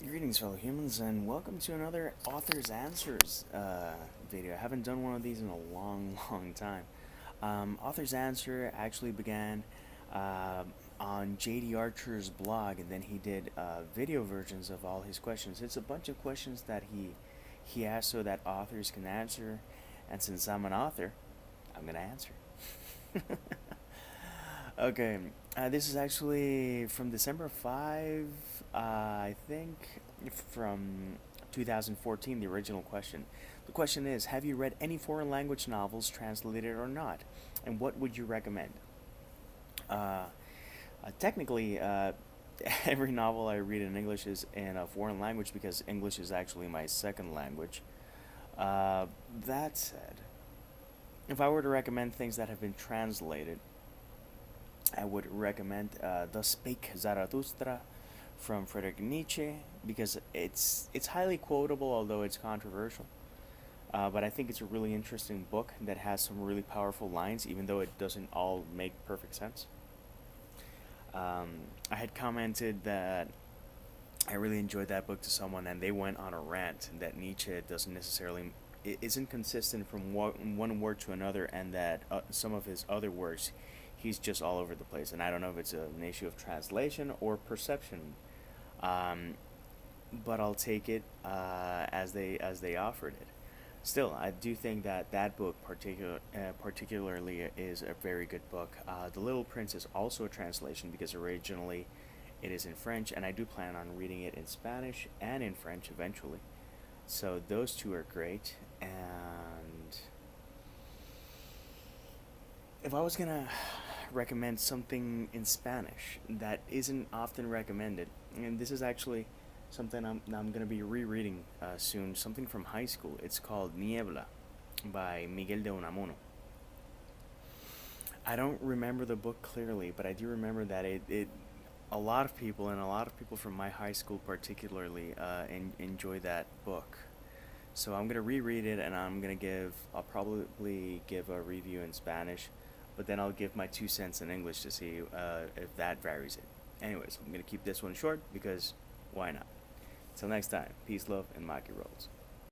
Greetings, fellow humans, and welcome to another Author's Answers video. I haven't done one of these in a long, long time. Author's Answer actually began on Jay Dee Archer's blog, and then he did video versions of all his questions. It's a bunch of questions that he asked so that authors can answer, and since I'm an author, I'm gonna answer. Okay, this is actually from December 5, I think, from 2014, the original question. The question is, have you read any foreign language novels translated or not? And what would you recommend? Uh, technically, every novel I read in English is in a foreign language because English is actually my second language. That said, if I were to recommend things that have been translated, I would recommend Thus Spake Zarathustra from Friedrich Nietzsche because it's highly quotable, although it's controversial. But I think it's a really interesting book that has some really powerful lines, even though it doesn't all make perfect sense. I had commented that I really enjoyed that book to someone, and they went on a rant that Nietzsche doesn't necessarily isn't consistent from one word to another, and that some of his other works, he's just all over the place. And I don't know if it's an issue of translation or perception, um, but I'll take it as they offered it. Still, I do think that that book particularly is a very good book. The Little Prince is also a translation because originally it is in French, and I do plan on reading it in Spanish and in French eventually. So those two are great. And if I was gonna recommend something in Spanish that isn't often recommended, and this is actually something I'm gonna be rereading soon, something from high school. It's called Niebla by Miguel de Unamuno. I don't remember the book clearly, but I do remember that it a lot of people, and a lot of people from my high school particularly, enjoy that book. So I'm gonna reread it, and I'll probably give a review in Spanish, but then I'll give my 2 cents in English to see if that varies it. Anyways, I'm gonna keep this one short because why not? Till next time, peace, love, and maki rolls.